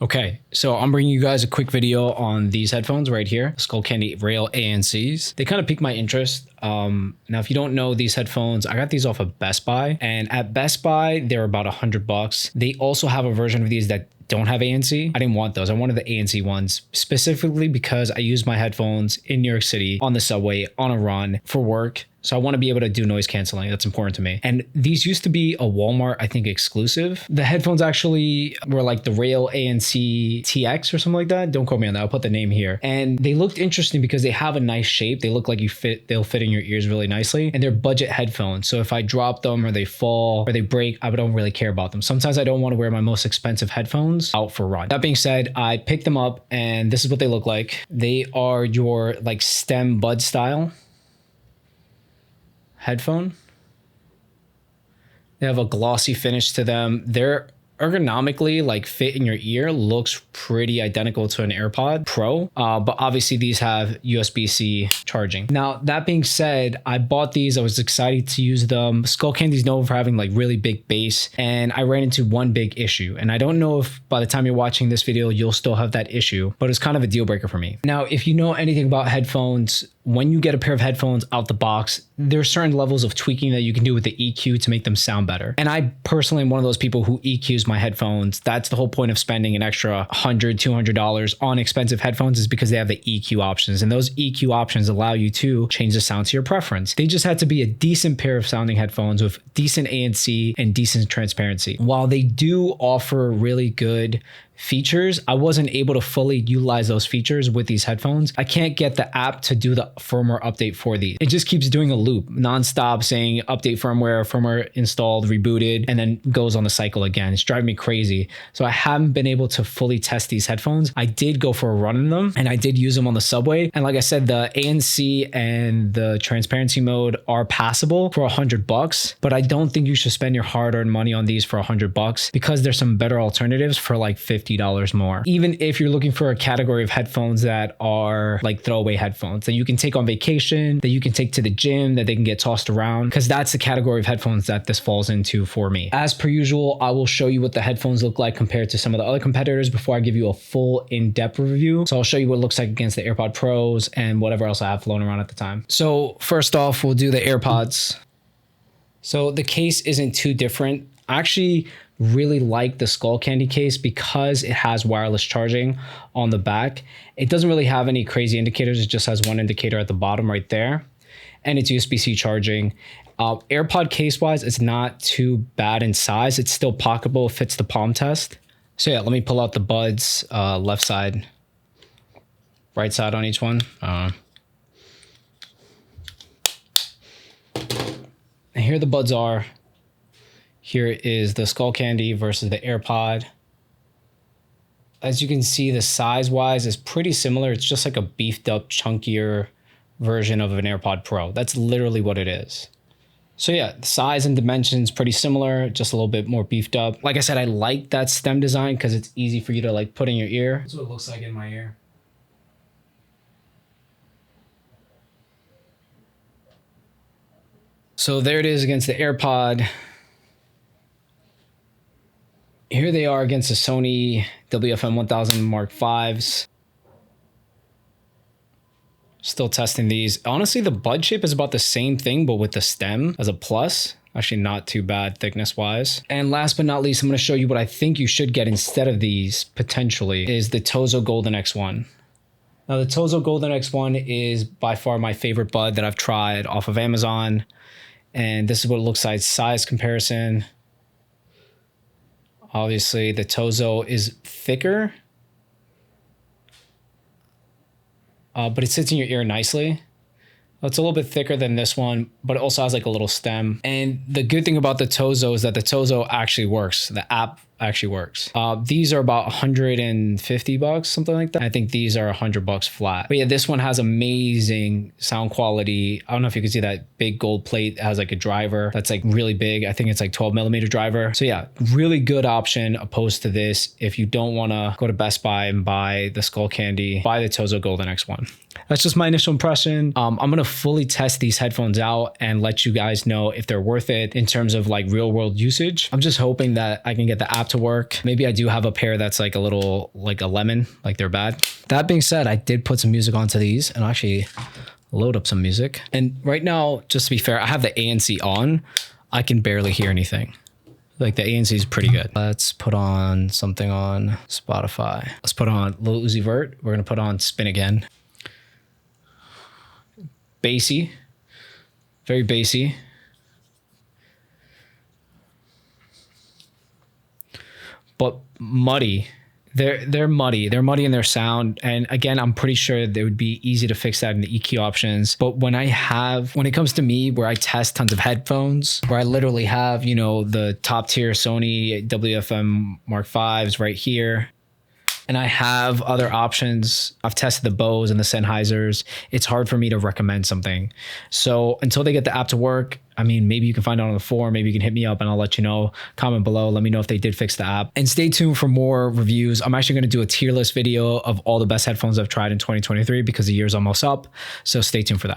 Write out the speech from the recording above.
Okay, so I'm bringing you guys a quick video on these headphones right here, Skullcandy Rail ANCs. They kind of piqued my interest. Now, if you don't know these headphones, I got these off of Best Buy, and at Best Buy, they're about $100. They also have a version of these that don't have ANC. I didn't want those. I wanted the ANC ones specifically because I use my headphones in New York City on the subway, on a run, for work. So I want to be able to do noise canceling. That's important to me. And these used to be a Walmart, I think, exclusive. The headphones actually were like the Rail ANC TX or something like that. Don't quote me on that. I'll put the name here. And they looked interesting because they have a nice shape. They look like they'll fit in your ears really nicely. And they're budget headphones. So if I drop them or they fall or they break, I don't really care about them. Sometimes I don't want to wear my most expensive headphones out for a run. That being said, I picked them up and this is what they look like. They are your like stem bud style headphone. They have a glossy finish to them. They're ergonomically like fit in your ear, looks pretty identical to an AirPod Pro, but obviously these have USB-C charging. Now, that being said, I bought these. I was excited to use them. Skullcandy's known for having like really big bass, and I ran into one big issue. And I don't know if by the time you're watching this video, you'll still have that issue, but it's kind of a deal breaker for me. Now, if you know anything about headphones, when you get a pair of headphones out the box, there are certain levels of tweaking that you can do with the EQ to make them sound better. And I personally am one of those people who EQs my headphones. That's the whole point of spending an extra $100, $200 on expensive headphones, is because they have the EQ options. And those EQ options allow you to change the sound to your preference. They just had to be a decent pair of sounding headphones with decent ANC and decent transparency. While they do offer really good features, I wasn't able to fully utilize those features with these headphones. I can't get the app to do the firmware update for these. It just keeps doing a loop nonstop, saying update firmware installed, rebooted, and then goes on the cycle again. It's driving me crazy. So I haven't been able to fully test these headphones. I did go for a run in them and I did use them on the subway. And like I said, the ANC and the transparency mode are passable for $100, but I don't think you should spend your hard-earned money on these for $100 because there's some better alternatives for like $50 more. Even if you're looking for a category of headphones that are like throwaway headphones that you can take on vacation, that you can take to the gym, that they can get tossed around, because that's the category of headphones that this falls into for me. As per usual, I will show you what the headphones look like compared to some of the other competitors before I give you a full in-depth review. So I'll show you what it looks like against the AirPod Pros and whatever else I have flown around at the time. So first off, we'll do the AirPods. So the case isn't too different. I actually really like the Skullcandy case because it has wireless charging on the back. It doesn't really have any crazy indicators. It just has one indicator at the bottom right there, and it's USB-C charging. AirPod case wise, it's not too bad in size. It's still pocketable, fits the palm test. So yeah, let me pull out the buds, left side, right side on each one. And here the buds are. Here is the Skullcandy versus the AirPod. As you can see, the size-wise is pretty similar. It's just like a beefed up, chunkier version of an AirPod Pro. That's literally what it is. So yeah, the size and dimensions pretty similar, just a little bit more beefed up. Like I said, I like that stem design because it's easy for you to like put in your ear. That's what it looks like in my ear. So there it is against the AirPod. Here they are against the Sony WFM 1000 Mark Vs. Still testing these. Honestly, the bud shape is about the same thing, but with the stem as a plus. Actually, not too bad thickness wise. And last but not least, I'm going to show you what I think you should get instead of these potentially is the Tozo Golden X1. Now, the Tozo Golden X1 is by far my favorite bud that I've tried off of Amazon. And this is what it looks like, size comparison. Obviously, the Tozo is thicker, but it sits in your ear nicely. It's a little bit thicker than this one, but it also has like a little stem. And the good thing about the Tozo is that the Tozo actually works. The app actually works. These are about $150, something like that. I think these are $100 flat. But yeah, this one has amazing sound quality. I don't know if you can see that big gold plate. It has like a driver that's like really big. I think it's like 12mm driver. So yeah, really good option opposed to this. If you don't want to go to Best Buy and buy the Skullcandy, buy the Tozo Golden X1. That's just my initial impression. I'm going to fully test these headphones out and let you guys know if they're worth it in terms of like real world usage. I'm just hoping that I can get the app to to work. Maybe I do have a pair that's like a little, like a lemon, like they're bad. That being said, I did put some music onto these and actually load up some music. And right now, just to be fair, I have the ANC on. I can barely hear anything. Like the ANC is pretty good. Let's put on something on Spotify. Let's put on Lil Uzi Vert. We're gonna put on Spin Again. Bassy, very bassy. But muddy. They're muddy. They're muddy in their sound. And again, I'm pretty sure they would be easy to fix that in the EQ options. But when it comes to me, where I test tons of headphones, where I literally have, you know, the top tier Sony WFM Mark V's right here, and I have other options. I've tested the Bose and the Sennheisers. It's hard for me to recommend something. So until they get the app to work, I mean, maybe you can find out on the forum. Maybe you can hit me up and I'll let you know. Comment below. Let me know if they did fix the app. And stay tuned for more reviews. I'm actually going to do a tier list video of all the best headphones I've tried in 2023 because the year's almost up. So stay tuned for that.